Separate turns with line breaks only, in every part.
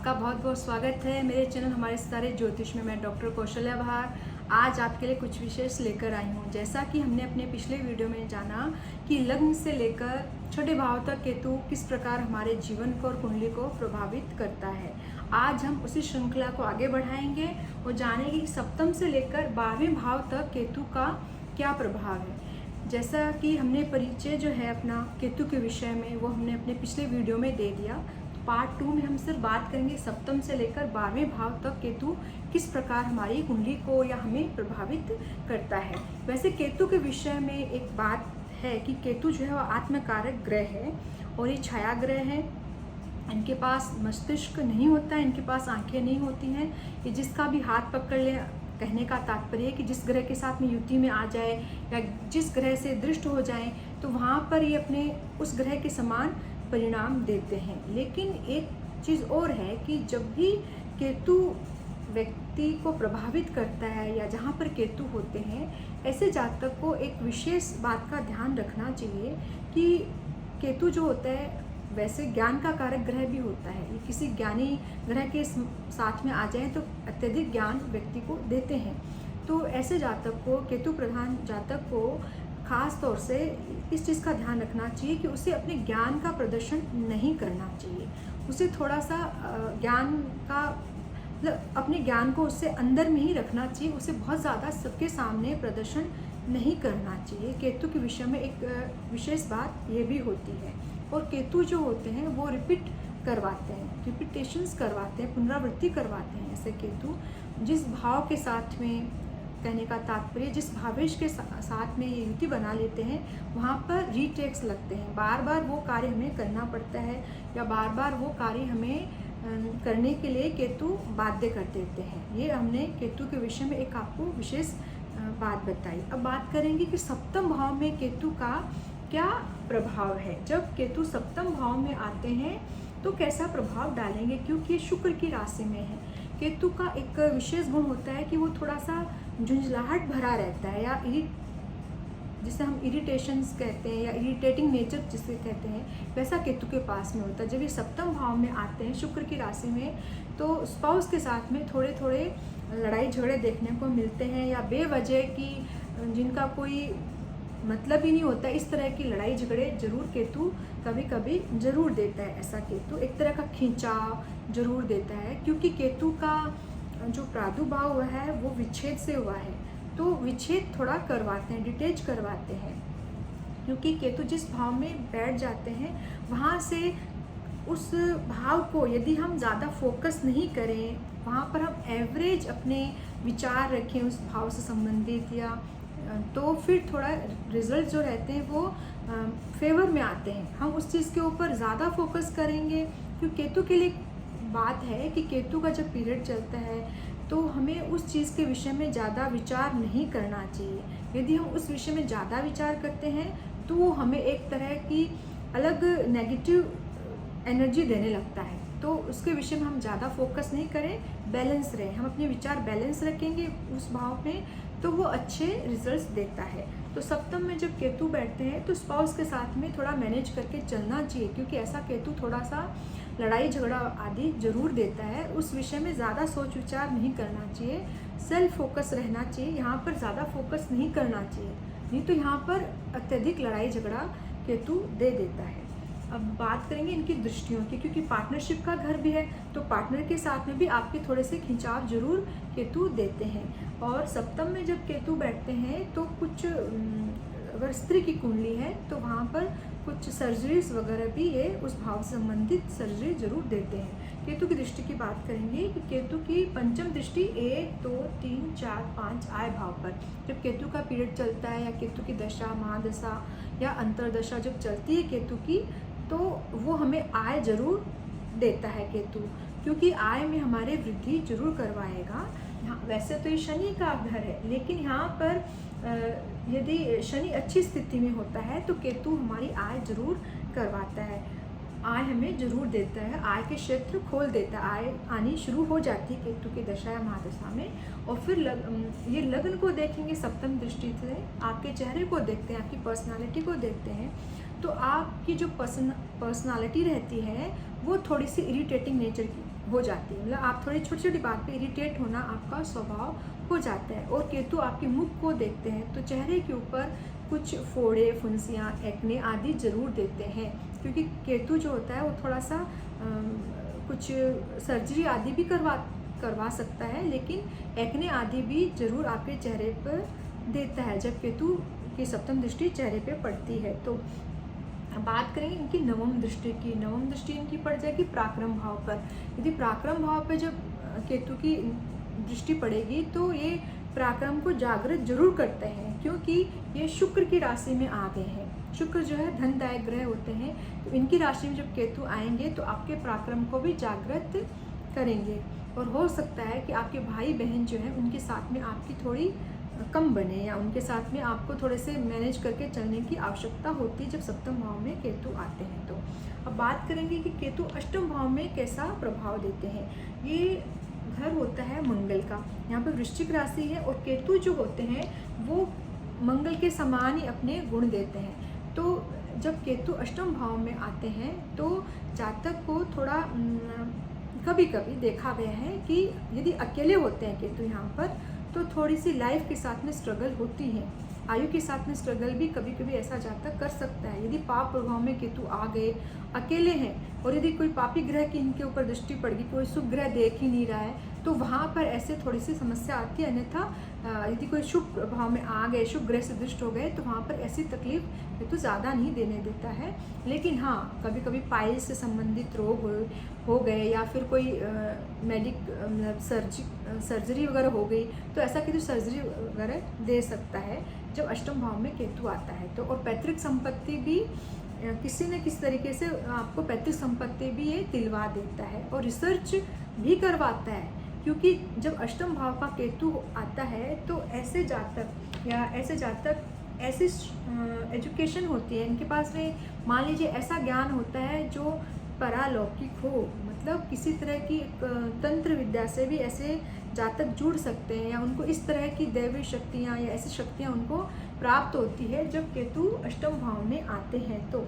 आपका बहुत बहुत स्वागत है मेरे चैनल हमारे सितारे ज्योतिष में। मैं डॉक्टर कौशल्या बहार आज आपके लिए कुछ विशेष लेकर आई हूँ। जैसा कि हमने अपने पिछले वीडियो में जाना कि लग्न से लेकर छठे भाव तक केतु किस प्रकार हमारे जीवन को और कुंडली को प्रभावित करता है, आज हम उसी श्रृंखला को आगे बढ़ाएंगे और जानेंगे कि सप्तम से लेकर 12वें भाव तक केतु का क्या प्रभाव है। जैसा कि हमने परिचय जो है अपना केतु के विषय में वो हमने अपने पिछले वीडियो में दे दिया। पार्ट 2 में हम सिर्फ बात करेंगे सप्तम से लेकर 12वें भाव तक केतु किस प्रकार हमारी कुंडली को या हमें प्रभावित करता है। वैसे केतु के विषय में एक बात है कि केतु जो है वो आत्मकारक ग्रह है और ये छाया ग्रह है। इनके पास मस्तिष्क नहीं होता है, इनके पास आंखें नहीं होती हैं। ये जिसका भी हाथ पकड़ ले, कहने का तात्पर्य है कि जिस ग्रह के साथ में युति में आ जाए या जिस ग्रह से दृष्ट हो जाए तो वहाँ पर ये अपने उस ग्रह के समान परिणाम देते हैं। लेकिन एक चीज़ और है कि जब भी केतु व्यक्ति को प्रभावित करता है या जहाँ पर केतु होते हैं, ऐसे जातक को एक विशेष बात का ध्यान रखना चाहिए कि केतु जो होता है वैसे ज्ञान का कारक ग्रह भी होता है। ये किसी ज्ञानी ग्रह के साथ में आ जाए तो अत्यधिक ज्ञान व्यक्ति को देते हैं। तो ऐसे जातक को, केतु प्रधान जातक को खास तौर से इस चीज़ का ध्यान रखना चाहिए कि उसे अपने ज्ञान का प्रदर्शन नहीं करना चाहिए। उसे थोड़ा सा ज्ञान का मतलब अपने ज्ञान को उससे अंदर में ही रखना चाहिए। उसे बहुत ज़्यादा सबके सामने प्रदर्शन नहीं करना चाहिए। केतु के विषय में एक विशेष बात ये भी होती है। और केतु जो होते हैं वो रिपीट करवाते हैं, रिपीटेशंस करवाते हैं, पुनरावृत्ति करवाते हैं। ऐसे केतु जिस भाव के साथ में, कहने का तात्पर्य जिस भावेश के साथ में ये युति बना लेते हैं वहाँ पर रीटेक्स लगते हैं। बार बार वो कार्य हमें करना पड़ता है या बार बार वो कार्य हमें करने के लिए केतु बाध्य कर देते हैं। ये हमने केतु के विषय में एक आपको विशेष बात बताई। अब बात करेंगे कि सप्तम भाव में केतु का क्या प्रभाव है। जब केतु सप्तम भाव में आते हैं तो कैसा प्रभाव डालेंगे, क्योंकि ये शुक्र की राशि में है। केतु का एक विशेष गुण होता है कि वो थोड़ा सा झुंझलाहट भरा रहता है या जिसे हम इरिटेशंस कहते हैं या इरिटेटिंग नेचर जिसे कहते हैं, वैसा केतु के पास में होता है। जब ये सप्तम भाव में आते हैं शुक्र की राशि में तो स्पाउस के साथ में थोड़े थोड़े लड़ाई झगड़े देखने को मिलते हैं या बेवजह की जिनका कोई मतलब ही नहीं होता, इस तरह की लड़ाई झगड़े जरूर केतु कभी कभी जरूर देता है। ऐसा केतु एक तरह का खिंचाव जरूर देता है, क्योंकि केतु का जो प्रादुर्भाव हुआ है वो विच्छेद से हुआ है। तो विच्छेद थोड़ा करवाते हैं, डिटेच करवाते हैं, क्योंकि केतु जिस भाव में बैठ जाते हैं वहाँ से उस भाव को यदि हम ज़्यादा फोकस नहीं करें, वहाँ पर हम एवरेज अपने विचार रखें उस भाव से संबंधित या तो फिर थोड़ा रिजल्ट जो रहते हैं वो फेवर में आते हैं। हम उस चीज़ के ऊपर ज़्यादा फोकस करेंगे, क्योंकि केतु के लिए बात है कि केतु का जब पीरियड चलता है तो हमें उस चीज़ के विषय में ज़्यादा विचार नहीं करना चाहिए। यदि हम उस विषय में ज़्यादा विचार करते हैं तो वो हमें एक तरह की अलग नेगेटिव एनर्जी देने लगता है। तो उसके विषय में हम ज़्यादा फोकस नहीं करें, बैलेंस रहें। हम अपने विचार बैलेंस रखेंगे उस भाव में तो वो अच्छे रिजल्ट्स देता है। तो सप्तम में जब केतु बैठते हैं तो स्पाउस के साथ में थोड़ा मैनेज करके चलना चाहिए, क्योंकि ऐसा केतु थोड़ा सा लड़ाई झगड़ा आदि जरूर देता है। उस विषय में ज़्यादा सोच विचार नहीं करना चाहिए, सेल्फ फोकस रहना चाहिए। यहाँ पर ज़्यादा फोकस नहीं करना चाहिए, नहीं तो यहाँ पर अत्यधिक लड़ाई झगड़ा केतु दे देता है। अब बात करेंगे इनकी दृष्टियों की, क्योंकि पार्टनरशिप का घर भी है तो पार्टनर के साथ में भी आपके थोड़े से खिंचाव जरूर केतु देते हैं। और सप्तम में जब केतु बैठते हैं तो कुछ अगर स्त्री की कुंडली है तो वहाँ पर कुछ सर्जरीज वगैरह भी ये उस भाव से संबंधित सर्जरी जरूर देते हैं। केतु की दृष्टि की बात करेंगे कि केतु की पंचम दृष्टि 1, 2, 3, 4, 5 आय भाव पर जब केतु का पीरियड चलता है या केतु की दशा, महादशा या अंतरदशा जब चलती है केतु की, तो वो हमें आय जरूर देता है केतु, क्योंकि आय में हमारे वृद्धि जरूर करवाएगा। वैसे तो ये शनि का घर है, लेकिन यहाँ पर यदि शनि अच्छी स्थिति में होता है तो केतु हमारी आय जरूर करवाता है, आय हमें जरूर देता है, आय के क्षेत्र खोल देता है। आय आनी शुरू हो जाती है केतु की दशा या महादशा में। और फिर ये लग्न को देखेंगे सप्तम दृष्टि से, आपके चेहरे को देखते हैं, आपकी पर्सनालिटी को देखते हैं, तो आपकी जो पर्सनालिटी रहती है वो थोड़ी सी इरिटेटिंग नेचर की हो जाती है, मतलब आप थोड़ी छोटी छोटी बात पे इरिटेट होना आपका स्वभाव हो जाता है। और केतु आपके मुख को देखते हैं तो चेहरे के ऊपर कुछ फोड़े, फुंसियाँ, एक्ने आदि जरूर देते हैं, क्योंकि केतु जो होता है वो थोड़ा सा कुछ सर्जरी आदि भी करवा सकता है, लेकिन एक्ने आदि भी जरूर आपके चेहरे पर देता है जब केतु की सप्तम दृष्टि चेहरे पे पड़ती है। तो बात करेंगे इनकी नवम दृष्टि की। नवम दृष्टि इनकी पड़ जाएगी पराक्रम भाव पर। यदि पराक्रम भाव पर जब केतु की दृष्टि पड़ेगी तो ये पराक्रम को जागृत जरूर करते हैं, क्योंकि ये शुक्र की राशि में आ गए हैं। शुक्र जो है धनदायक ग्रह होते हैं, तो इनकी राशि में जब केतु आएंगे तो आपके पराक्रम को भी जागृत करेंगे। और हो सकता है कि आपके भाई बहन जो है उनके साथ में आपकी थोड़ी कम बने, या उनके साथ में आपको थोड़े से मैनेज करके चलने की आवश्यकता होती है जब सप्तम भाव में केतु आते हैं। तो अब बात करेंगे कि केतु अष्टम भाव में कैसा प्रभाव देते हैं। ये घर होता है मंगल का, यहाँ पर वृश्चिक राशि है, और केतु जो होते हैं वो मंगल के समान ही अपने गुण देते हैं। तो जब केतु अष्टम भाव में आते हैं तो जातक को थोड़ा कभी कभी देखा गया है कि यदि अकेले होते हैं केतु यहाँ पर तो थोड़ी सी लाइफ के साथ में स्ट्रगल होती है, आयु के साथ में स्ट्रगल भी कभी कभी ऐसा जातक कर सकता है। यदि पाप प्रभाव में केतु आ गए, अकेले हैं, और यदि कोई पापी ग्रह की इनके ऊपर दृष्टि पड़ गई, कोई शुभ ग्रह देख ही नहीं रहा है, तो वहाँ पर ऐसे थोड़ी सी समस्या आती है। अन्यथा यदि कोई शुभ प्रभाव में आ गए, शुभ ग्रह से दृष्ट हो गए, तो वहाँ पर ऐसी तकलीफ केतु ज़्यादा नहीं देने देता है। लेकिन हाँ, कभी कभी पाइल से संबंधित रोग हो गए, या फिर कोई सर्जरी वगैरह हो गई, तो ऐसा केतु सर्जरी वगैरह दे सकता है जब अष्टम भाव में केतु आता है। तो और पैतृक संपत्ति भी किसी न किसी तरीके से आपको पैतृक संपत्ति भी ये दिलवा देता है, और रिसर्च भी करवाता है, क्योंकि जब अष्टम भाव का केतु आता है तो ऐसे जातक ऐसी एजुकेशन होती है इनके पास में, मान लीजिए ऐसा ज्ञान होता है जो परालौकिक हो, मतलब किसी तरह की तंत्र विद्या से भी ऐसे जातक जुड़ सकते हैं, या उनको इस तरह की दैवी शक्तियाँ या ऐसी शक्तियाँ उनको प्राप्त होती है जब केतु अष्टम भाव में आते हैं। तो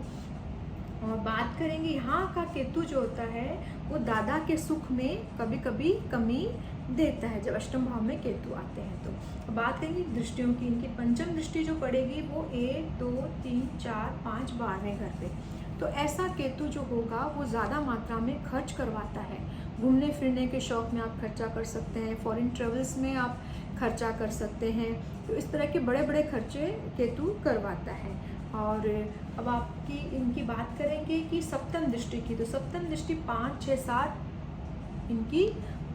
और बात करेंगे यहाँ का केतु जो होता है वो दादा के सुख में कभी कभी कमी देता है जब अष्टम भाव में केतु आते हैं। तो बात करेंगे दृष्टियों की। इनकी पंचम दृष्टि जो पड़ेगी वो 1, 2, 3, 4, 5, 12वें घर पे। तो ऐसा केतु जो होगा वो ज़्यादा मात्रा में खर्च करवाता है। घूमने फिरने के शौक़ में आप खर्चा कर सकते हैं, फॉरेन ट्रेवल्स में आप खर्चा कर सकते हैं। तो इस तरह के बड़े बड़े खर्चे केतु करवाता है। और अब आपकी इनकी बात करेंगे कि सप्तम दृष्टि की। तो सप्तम दृष्टि 5, 6, 7 इनकी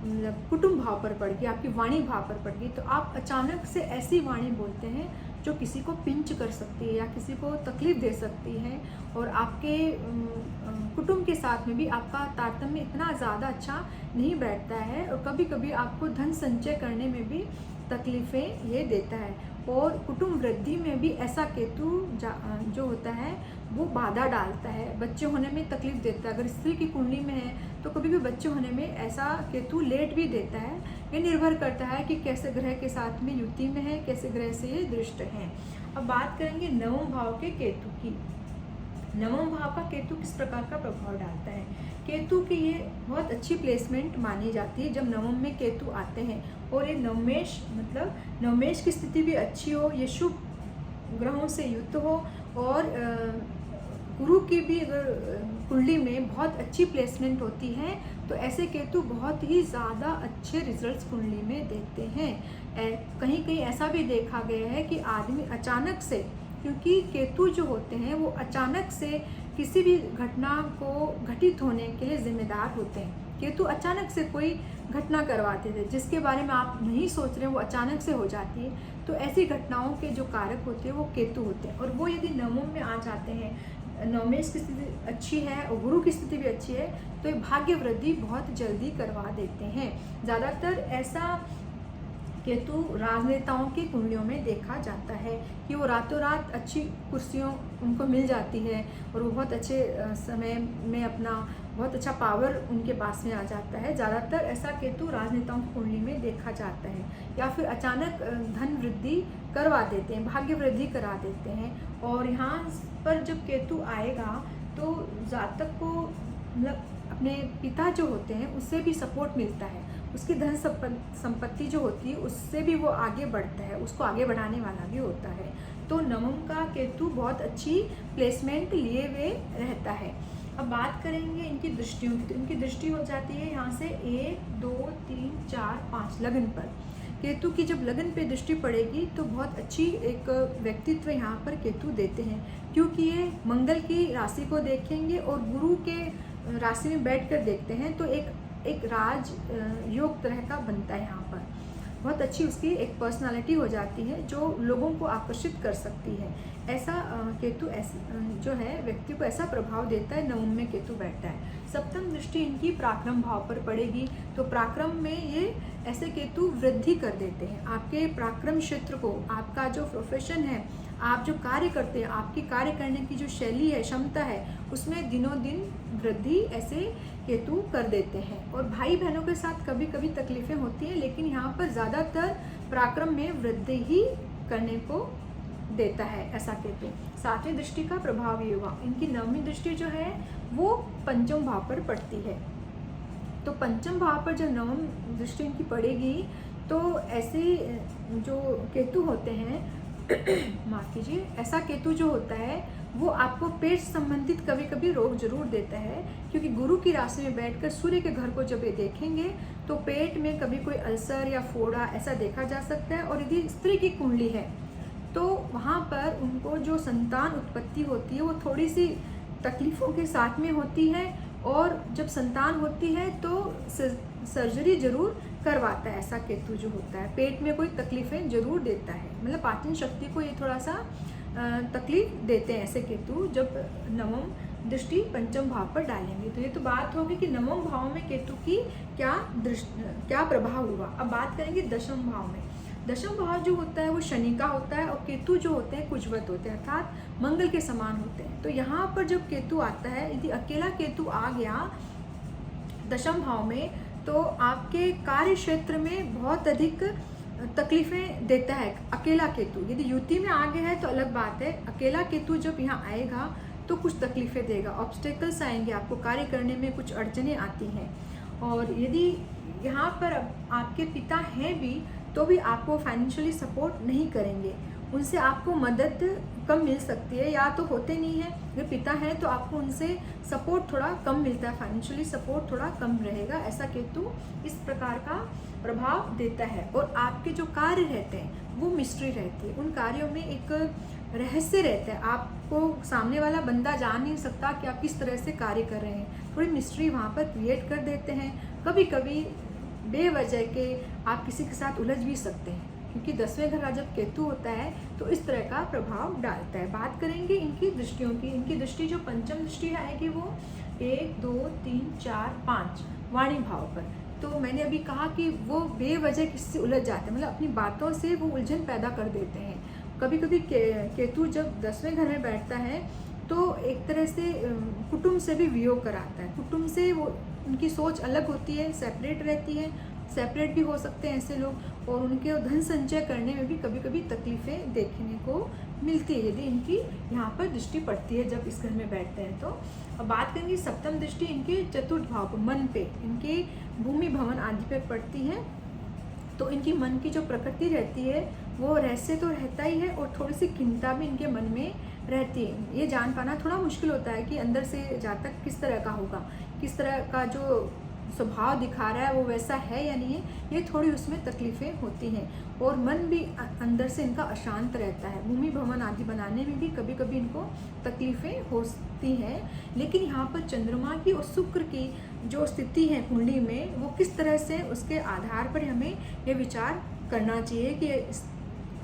मतलब कुटुंब भाव पर पड़ गई, आपकी वाणी भाव पर पड़ गई। तो आप अचानक से ऐसी वाणी बोलते हैं जो किसी को पिंच कर सकती है या किसी को तकलीफ दे सकती है, और आपके कुटुंब के साथ में भी आपका तारतम्य इतना ज़्यादा अच्छा नहीं बैठता है, और कभी कभी आपको धन संचय करने में भी तकलीफ़ें ये देता है। और कुटुंब वृद्धि में भी ऐसा केतु जो होता है वो बाधा डालता है, बच्चे होने में तकलीफ देता है। अगर स्त्री की कुंडली में है तो कभी भी बच्चे होने में ऐसा केतु लेट भी देता है। ये निर्भर करता है कि कैसे ग्रह के साथ में युति में है, कैसे ग्रह से ये दृष्ट हैं। अब बात करेंगे नवम भाव के केतु की। नवम भाव का केतु किस प्रकार का प्रभाव डालता है। केतु की ये बहुत अच्छी प्लेसमेंट मानी जाती है जब नवम में केतु आते हैं, और ये नवमेश मतलब नवमेश की स्थिति भी अच्छी हो, ये शुभ ग्रहों से युक्त हो, और गुरु की भी अगर कुंडली में बहुत अच्छी प्लेसमेंट होती है तो ऐसे केतु बहुत ही ज़्यादा अच्छे रिजल्ट्स कुंडली में देते हैं। कहीं कहीं ऐसा भी देखा गया है कि आदमी अचानक से, क्योंकि केतु जो होते हैं वो अचानक से किसी भी घटना को घटित होने के लिए जिम्मेदार होते हैं। केतु अचानक से कोई घटना करवाते थे जिसके बारे में आप नहीं सोच रहे, वो अचानक से हो जाती है। तो ऐसी घटनाओं के जो कारक होते हैं वो केतु होते हैं, और वो यदि नवम में आ जाते हैं, नवमेश की स्थिति अच्छी है और गुरु की स्थिति भी अच्छी है, तो ये भाग्य वृद्धि बहुत जल्दी करवा देते हैं। ज़्यादातर ऐसा केतु राजनेताओं की कुंडलियों में देखा जाता है कि वो रातों रात अच्छी कुर्सियों उनको मिल जाती है, और वो बहुत अच्छे समय में अपना बहुत अच्छा पावर उनके पास में आ जाता है। ज़्यादातर ऐसा केतु राजनेताओं की कुंडली में देखा जाता है, या फिर अचानक धन वृद्धि करवा देते हैं, भाग्य वृद्धि करा देते हैं। और यहाँ पर जब केतु आएगा तो जातक को मतलब अपने पिता जो होते हैं उससे भी सपोर्ट मिलता है, उसकी धन संपत्ति जो होती है उससे भी वो आगे बढ़ता है, उसको आगे बढ़ाने वाला भी होता है। तो नवम का केतु बहुत अच्छी प्लेसमेंट लिए हुए रहता है। अब बात करेंगे इनकी दृष्टियों की, तो इनकी दृष्टि हो जाती है यहाँ से 1 2 3 4 5 लगन पर। केतु की जब लगन पे दृष्टि पड़ेगी तो बहुत अच्छी एक व्यक्तित्व यहाँ पर केतु देते हैं, क्योंकि ये मंगल की राशि को देखेंगे और गुरु के राशि में बैठकर देखते हैं, तो एक राज योग तरह का बनता है यहाँ पर। बहुत अच्छी उसकी एक पर्सनालिटी हो जाती है जो लोगों को आकर्षित कर सकती है। ऐसा केतु जो है व्यक्ति को ऐसा प्रभाव देता है। नवम में केतु बैठता है। सप्तम दृष्टि इनकी पराक्रम भाव पर पड़ेगी, तो पराक्रम में ये ऐसे केतु वृद्धि कर देते हैं। आपके पराक्रम क्षेत्र को, आपका जो प्रोफेशन है, आप जो कार्य करते हैं, आपकी कार्य करने की जो शैली है, क्षमता है, उसमें दिनों दिन वृद्धि ऐसे केतु कर देते हैं। और भाई बहनों के साथ कभी कभी तकलीफें होती हैं, लेकिन यहाँ पर ज़्यादातर पराक्रम में वृद्धि ही करने को देता है ऐसा केतु। सातवीं दृष्टि का प्रभाव ये हुआ। इनकी नवमीं दृष्टि जो है वो पंचम भाव पर पड़ती है। तो पंचम भाव पर जब नवम दृष्टि इनकी पड़ेगी तो ऐसे जो केतु होते हैं माफ कीजिए, ऐसा केतु जो होता है वो आपको पेट संबंधित कभी कभी रोग जरूर देता है, क्योंकि गुरु की राशि में बैठकर सूर्य के घर को जब ये देखेंगे तो पेट में कभी कोई अल्सर या फोड़ा ऐसा देखा जा सकता है। और यदि स्त्री की कुंडली है तो वहाँ पर उनको जो संतान उत्पत्ति होती है वो थोड़ी सी तकलीफ़ों के साथ में होती है, और जब संतान होती है तो सर्जरी जरूर करवाता है ऐसा केतु जो होता है। पेट में कोई तकलीफ़ें जरूर देता है, मतलब पाचन शक्ति को ये थोड़ा सा तकलीफ देते हैं ऐसे केतु जब नवम दृष्टि पंचम भाव पर डालेंगे। तो ये तो बात होगी कि नवम भाव में केतु की क्या प्रभाव हुआ। अब बात करेंगे दशम भाव में। दशम भाव जो होता है वो शनि का होता है, और केतु जो होते हैं कुजवत होते हैं, अर्थात मंगल के समान होते हैं। तो यहाँ पर जब केतु आता है, यदि अकेला केतु आ गया दशम भाव में, तो आपके कार्य क्षेत्र में बहुत अधिक तकलीफ़ें देता है अकेला केतु। यदि युति में आ गया है तो अलग बात है, अकेला केतु जब यहाँ आएगा तो कुछ तकलीफ़ें देगा, ऑब्स्टेकल्स आएंगे, आपको कार्य करने में कुछ अड़चनें आती हैं। और यदि यहाँ पर आपके पिता हैं भी तो भी आपको फाइनेंशियली सपोर्ट नहीं करेंगे, उनसे आपको मदद कम मिल सकती है, या तो होते नहीं है। अगर पिता है तो आपको उनसे सपोर्ट थोड़ा कम मिलता है, फाइनेंशियली सपोर्ट थोड़ा कम रहेगा। ऐसा केतु इस प्रकार का प्रभाव देता है। और आपके जो कार्य रहते हैं वो मिस्ट्री रहती है, उन कार्यों में एक रहस्य रहता है, आपको सामने वाला बंदा जान नहीं सकता कि आप किस तरह से कार्य कर रहे हैं। थोड़ी मिस्ट्री वहाँ पर क्रिएट कर देते हैं। कभी कभी बेवजह के आप किसी के साथ उलझ भी सकते हैं, क्योंकि 10वें घर का जब केतु होता है तो इस तरह का प्रभाव डालता है। बात करेंगे इनकी दृष्टियों की। इनकी दृष्टि जो पंचम दृष्टि आएगी वो 1 2 3 4 5 वाणी भाव पर। तो मैंने अभी कहा कि वो बेवजह किससे उलझ जाते हैं, मतलब अपनी बातों से वो उलझन पैदा कर देते हैं। कभी कभी केतु जब 10वें घर में बैठता है तो एक तरह से कुटुंब से भी वियोग कराता है। कुटुंब से वो उनकी सोच अलग होती है, सेपरेट रहती है, सेपरेट भी हो सकते हैं ऐसे लोग। और उनके धन संचय करने में भी कभी कभी तकलीफ़ें देखने को मिलती है यदि इनकी यहाँ पर दृष्टि पड़ती है जब इस घर में बैठते हैं। तो अब बात करेंगे सप्तम दृष्टि इनके चतुर्थ भाव पर, मन पे, इनके भूमि भवन आदि पर पड़ती है। तो इनकी मन की जो प्रकृति रहती है वो रहस्य तो रहता ही है, और थोड़ी सी खिन्नता भी इनके मन में रहती है। ये जान पाना थोड़ा मुश्किल होता है कि अंदर से जातक किस तरह का होगा, किस तरह का जो स्वभाव दिखा रहा है वो वैसा है या नहीं है, ये थोड़ी उसमें तकलीफ़ें होती हैं। और मन भी अंदर से इनका अशांत रहता है। भूमि भवन आदि बनाने में भी कभी कभी इनको तकलीफ़ें होती हैं। लेकिन यहाँ पर चंद्रमा की और शुक्र की जो स्थिति है कुंडली में, वो किस तरह से, उसके आधार पर हमें ये विचार करना चाहिए कि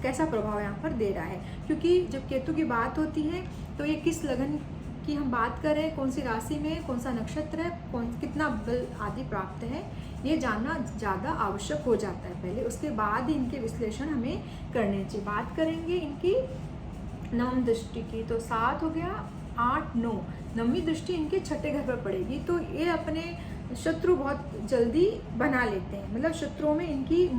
कैसा प्रभाव यहाँ पर दे रहा है। क्योंकि जब केतु की बात होती है तो ये किस लगन की हम बात करें, कौन सी राशि में, कौन सा नक्षत्र है, कितना बल आदि प्राप्त है, ये जानना ज़्यादा आवश्यक हो जाता है पहले, उसके बाद ही इनके विश्लेषण हमें करने चाहिए। बात करेंगे इनकी नवम दृष्टि की। तो 7 हो गया, 8 9, नवमीं दृष्टि इनके छठे घर पर पड़ेगी। तो ये अपने शत्रु बहुत जल्दी बना लेते हैं, मतलब शत्रुओं में इनकी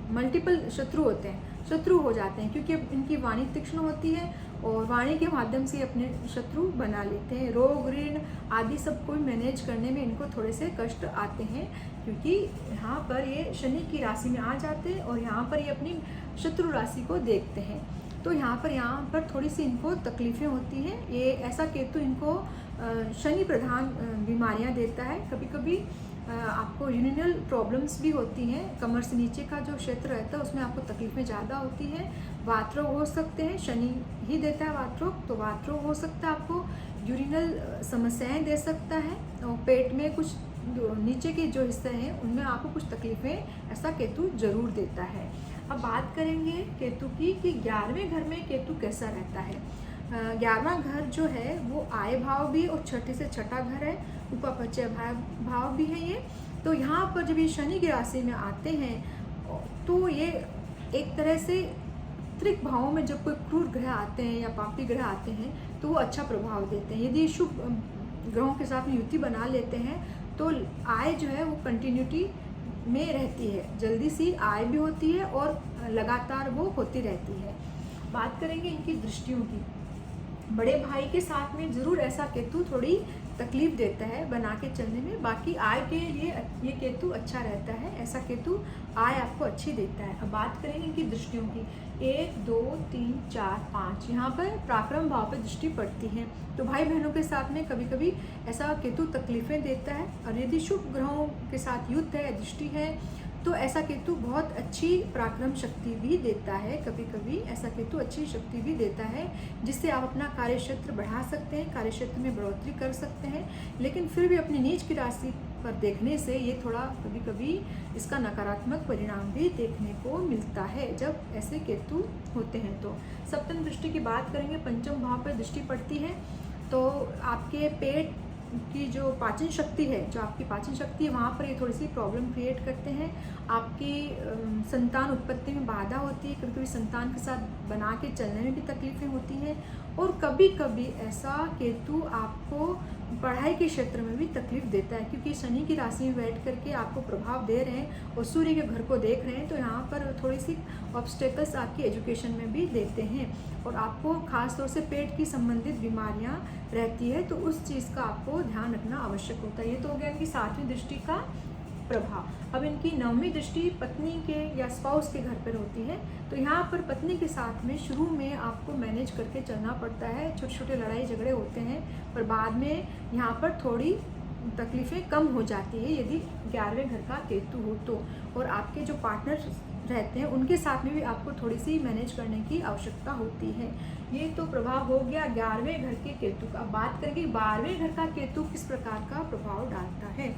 मल्टीपल शत्रु होते हैं, शत्रु हो जाते हैं, क्योंकि इनकी वाणी तीक्ष्ण होती है और वाणी के माध्यम से अपने शत्रु बना लेते हैं। रोग, ऋण आदि सब को मैनेज करने में इनको थोड़े से कष्ट आते हैं, क्योंकि यहाँ पर ये शनि की राशि में आ जाते हैं और यहाँ पर ये अपनी शत्रु राशि को देखते हैं। तो यहाँ पर थोड़ी सी इनको तकलीफ़ें होती हैं। ये ऐसा केतु इनको शनि प्रधान बीमारियाँ देता है। कभी कभी आपको यूरिनल प्रॉब्लम्स भी होती हैं, कमर से नीचे का जो क्षेत्र रहता है उसमें आपको तकलीफ़ें ज़्यादा होती हैं। वात रोग हो सकते हैं, शनि ही देता है वात रोग, तो वात रोग हो सकता है, आपको यूरिनल समस्याएं दे सकता है, और पेट में कुछ नीचे के जो हिस्से हैं उनमें आपको कुछ तकलीफ़ें ऐसा केतु जरूर देता है। अब बात करेंगे केतु की कि 11वें घर में केतु कैसा रहता है। 11वां घर जो है वो आय भाव भी और छठे से छठा घर है, उपापचय भाव भी है ये। तो यहाँ पर जब ये शनि की राशि में आते हैं तो ये एक तरह से त्रिक भावों में जब कोई क्रूर ग्रह आते हैं या पापी ग्रह आते हैं तो वो अच्छा प्रभाव देते हैं। यदि शुभ ग्रहों के साथ में युति बना लेते हैं तो आय जो है वो कंटिन्यूटी में रहती है, जल्दी सी आय भी होती है और लगातार वो होती रहती है। बात करेंगे इनकी दृष्टियों की। बड़े भाई के साथ में ज़रूर ऐसा केतु थोड़ी तकलीफ देता है बना के चलने में, बाकी आय के लिए ये केतु अच्छा रहता है। ऐसा केतु आय आपको अच्छी देता है। अब बात करेंगे इनकी दृष्टियों की। 1 2 3 4 5 यहाँ पर पराक्रम भाव पर दृष्टि पड़ती है, तो भाई बहनों के साथ में कभी कभी ऐसा केतु तकलीफ़ें देता है। और यदि शुभ ग्रहों के साथ युद्ध है, दृष्टि है, तो ऐसा केतु बहुत अच्छी पराक्रम शक्ति भी देता है। कभी कभी ऐसा केतु अच्छी शक्ति भी देता है जिससे आप अपना कार्य क्षेत्र बढ़ा सकते हैं, कार्य क्षेत्र में बढ़ोतरी कर सकते हैं। लेकिन फिर भी अपनी नीच की राशि पर देखने से ये थोड़ा कभी कभी इसका नकारात्मक परिणाम भी देखने को मिलता है जब ऐसे केतु होते हैं। तो सप्तम दृष्टि की बात करेंगे, पंचम भाव पर दृष्टि पड़ती है तो आपके पेट की जो पाचन शक्ति है, जो आपकी पाचन शक्ति है वहाँ पर ये थोड़ी सी प्रॉब्लम क्रिएट करते हैं। आपकी संतान उत्पत्ति में बाधा होती है, कभी कभी संतान के साथ बना के चलने में भी तकलीफ़ें होती हैं, और कभी कभी ऐसा केतु आपको पढ़ाई के क्षेत्र में भी तकलीफ देता है, क्योंकि शनि की राशि में बैठ करके आपको प्रभाव दे रहे हैं और सूर्य के घर को देख रहे हैं, तो यहाँ पर थोड़ी सी ऑब्स्टेकल्स आपकी एजुकेशन में भी देते हैं और आपको खास तौर से पेट की संबंधित बीमारियाँ रहती है, तो उस चीज़ का आपको ध्यान रखना आवश्यक होता है। ये तो हो गया इनकी 7वीं दृष्टि का प्रभाव। अब इनकी 9वीं दृष्टि पत्नी के या स्पाउस के घर पर होती है, तो यहाँ पर पत्नी के साथ में शुरू में आपको मैनेज करके चलना पड़ता है, छोटे छोटे लड़ाई झगड़े होते हैं, पर बाद में यहाँ पर थोड़ी तकलीफ़ें कम हो जाती है यदि 11वें घर का केतु हो तो। और आपके जो पार्टनर रहते हैं उनके साथ में भी आपको थोड़ी सी मैनेज करने की आवश्यकता होती है। ये तो प्रभाव हो गया 11वें घर के केतु का। अब बात करेंगे 12वें घर का केतु किस प्रकार का प्रभाव डालता है।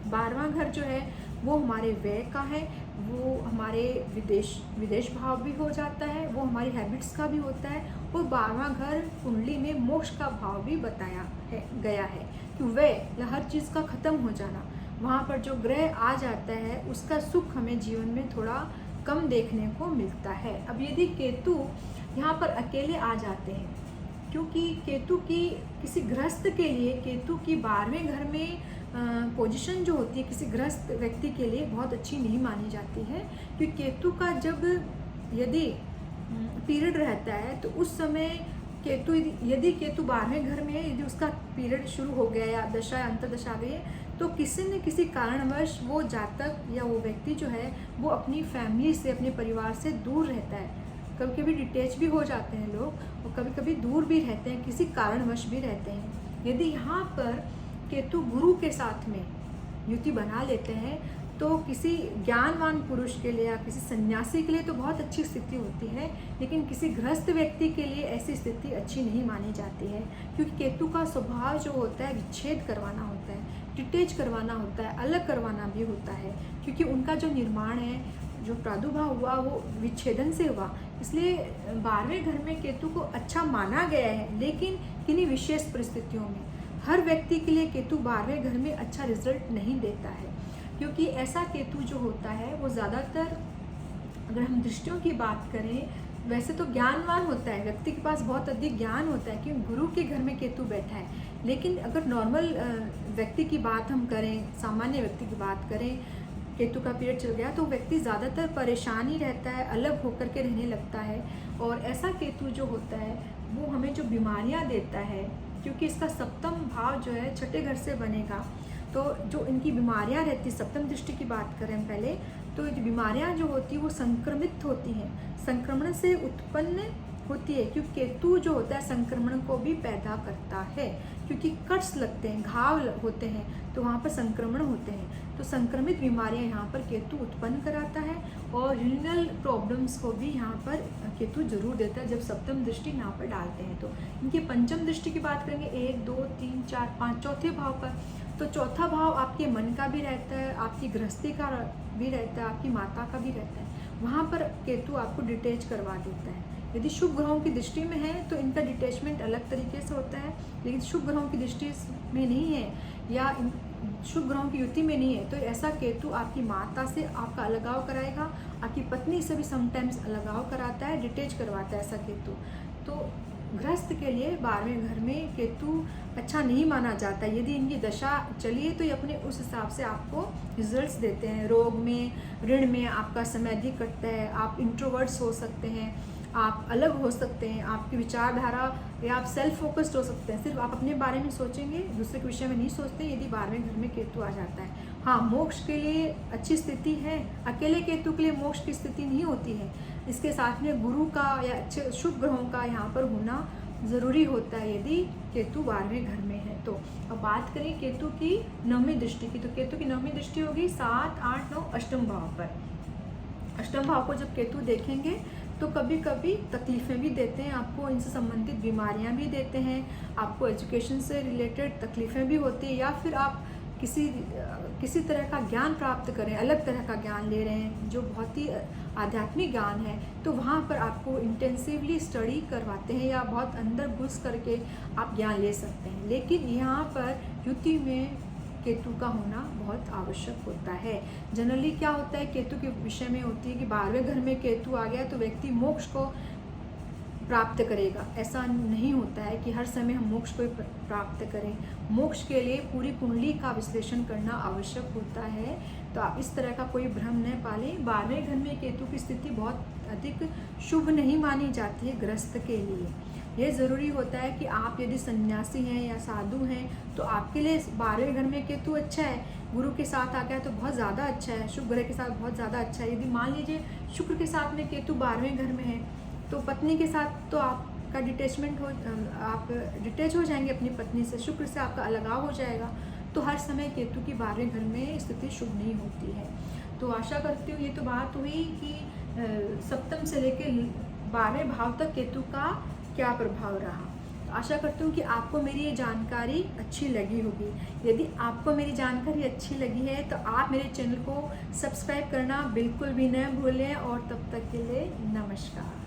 12वां घर जो है वो हमारे व्यय का है, वो हमारे विदेश भाव भी हो जाता है, वो हमारी हैबिट्स का भी होता है, और 12वां घर कुंडली में मोक्ष का भाव भी बताया गया है कि व्यय हर चीज़ का ख़त्म हो जाना, वहाँ पर जो ग्रह आ जाता है उसका सुख हमें जीवन में थोड़ा कम देखने को मिलता है। अब यदि केतु यहाँ पर अकेले आ जाते हैं, क्योंकि केतु की किसी गृहस्थ के लिए केतु की 12वें घर में पोजीशन जो होती है किसी गृहस्थ व्यक्ति के लिए बहुत अच्छी नहीं मानी जाती है, क्योंकि केतु का जब यदि पीरियड रहता है तो उस समय यदि केतु 12वें घर में है, यदि उसका पीरियड शुरू हो गया या दशा या अंतर्दशा आ गई है, तो किसी न किसी कारणवश वो जातक या वो व्यक्ति जो है वो अपनी फैमिली से, अपने परिवार से दूर रहता है। कभी कभी डिटेच भी हो जाते हैं लोग, और कभी कभी दूर भी रहते हैं, किसी कारणवश भी रहते हैं। यदि यहाँ पर केतु गुरु के साथ में युति बना लेते हैं तो किसी ज्ञानवान पुरुष के लिए या किसी सन्यासी के लिए तो बहुत अच्छी स्थिति होती है, लेकिन किसी गृहस्थ व्यक्ति के लिए ऐसी स्थिति अच्छी नहीं मानी जाती है, क्योंकि केतु का स्वभाव जो होता है विच्छेद करवाना होता है, डिटेच करवाना होता है, अलग करवाना भी होता है, क्योंकि उनका जो निर्माण है, जो प्रादुर्भाव हुआ वो विच्छेदन से हुआ। इसलिए 12वें घर में केतु को अच्छा माना गया है, लेकिन किन्हीं विशेष परिस्थितियों में हर व्यक्ति के लिए केतु 12वें घर में अच्छा रिजल्ट नहीं देता है, क्योंकि ऐसा केतु जो होता है वो ज़्यादातर, अगर हम दृष्टियों की बात करें, वैसे तो ज्ञानवान होता है, व्यक्ति के पास बहुत अधिक ज्ञान होता है क्योंकि गुरु के घर में केतु बैठा है। लेकिन अगर नॉर्मल व्यक्ति की बात हम करें, सामान्य व्यक्ति की बात करें, केतु का पीरियड चल गया तो व्यक्ति ज़्यादातर परेशान ही रहता है, अलग होकर के रहने लगता है। और ऐसा केतु जो होता है वो हमें जो बीमारियां देता है, क्योंकि इसका सप्तम भाव जो है छठे घर से बनेगा, तो जो इनकी बीमारियां रहती, सप्तम दृष्टि की बात करें हम पहले, तो जो बीमारियां जो होती है वो संक्रमित होती हैं, संक्रमण से उत्पन्न होती है, क्योंकि केतु जो होता है संक्रमण को भी पैदा करता है, क्योंकि कट्स लगते हैं, घाव होते हैं, तो वहाँ पर संक्रमण होते हैं। तो संक्रमित बीमारियां यहाँ पर केतु उत्पन्न कराता है, और यूरिनल प्रॉब्लम्स को भी यहाँ पर केतु जरूर देता है जब सप्तम दृष्टि यहाँ पर डालते हैं। तो इनकी पंचम दृष्टि की बात करेंगे, 1 2 3 4 5 चौथे भाव पर। तो चौथा भाव आपके मन का भी रहता है, आपकी गृहस्थी का भी रहता है, आपकी माता का भी रहता है, वहाँ पर केतु आपको डिटेच करवा देता है। यदि शुभ ग्रहों की दृष्टि में है तो इनका डिटेचमेंट अलग तरीके से होता है, लेकिन शुभ ग्रहों की दृष्टि में नहीं है या शुभ ग्रहों की युति में नहीं है, तो ऐसा केतु आपकी माता से आपका अलगाव कराएगा, आपकी पत्नी से भी समटाइम्स अलगाव कराता है, डिटेच करवाता है ऐसा केतु। तो गृहस्थ के लिए 12वें घर में केतु अच्छा नहीं माना जाता। यदि इनकी दशा चलिए तो ये अपने उस हिसाब से आपको रिजल्ट्स देते हैं। रोग में, ऋण में आपका समय अधिक कटता है, आप इंट्रोवर्ट्स हो सकते हैं, आप अलग हो सकते हैं, आपकी विचारधारा या आप सेल्फ फोकस्ड हो सकते हैं, सिर्फ आप अपने बारे में सोचेंगे, दूसरे के विषय में नहीं सोचते यदि 12वें घर में केतु आ जाता है। हाँ, मोक्ष के लिए अच्छी स्थिति है, अकेले केतु के लिए मोक्ष की स्थिति नहीं होती है, इसके साथ में गुरु का या अच्छे शुभ ग्रहों का यहाँ पर होना ज़रूरी होता है यदि केतु 12वें घर में है। तो अब बात करें केतु की 9वीं दृष्टि की, तो केतु की 9वीं दृष्टि होगी 7 8 9 अष्टम भाव पर। अष्टम भाव को जब केतु देखेंगे तो कभी कभी तकलीफ़ें भी देते हैं, आपको इनसे संबंधित बीमारियां भी देते हैं, आपको एजुकेशन से रिलेटेड तकलीफ़ें भी होती है, या फिर आप किसी तरह का ज्ञान प्राप्त करें, अलग तरह का ज्ञान ले रहे हैं जो बहुत ही आध्यात्मिक ज्ञान है, तो वहाँ पर आपको इंटेंसिवली स्टडी करवाते हैं या बहुत अंदर घुस करके आप ज्ञान ले सकते हैं। लेकिन यहाँ पर युति में केतु का होना बहुत आवश्यक होता है। जनरली क्या होता है, केतु के विषय में होती है कि 12वें घर में केतु आ गया तो व्यक्ति मोक्ष को प्राप्त करेगा। ऐसा नहीं होता है कि हर समय हम मोक्ष को प्राप्त करें। मोक्ष के लिए पूरी कुंडली का विश्लेषण करना आवश्यक होता है, तो आप इस तरह का कोई भ्रम न पालें। 12वें घर में केतु की स्थिति बहुत अधिक शुभ नहीं मानी जाती है गृहस्थ के लिए। ये ज़रूरी होता है कि आप यदि सन्यासी हैं या साधु हैं तो आपके लिए 12वें घर में केतु अच्छा है, गुरु के साथ आ गया तो बहुत ज़्यादा अच्छा है, शुभ ग्रह के साथ बहुत ज़्यादा अच्छा है। यदि मान लीजिए शुक्र के साथ में केतु 12वें घर में है तो पत्नी के साथ तो आपका डिटेचमेंट हो, आप डिटेच हो जाएंगे अपनी पत्नी से, शुक्र से आपका अलगाव हो जाएगा। तो हर समय केतु की 12वें घर में स्थिति शुभ नहीं होती है। तो आशा करती हूँ, ये तो बात हुई कि सप्तम से लेकर 12वें भाव तक केतु का क्या प्रभाव रहा। तो आशा करती हूँ कि आपको मेरी ये जानकारी अच्छी लगी होगी। यदि आपको मेरी जानकारी अच्छी लगी है तो आप मेरे चैनल को सब्सक्राइब करना बिल्कुल भी न भूलें, और तब तक के लिए नमस्कार।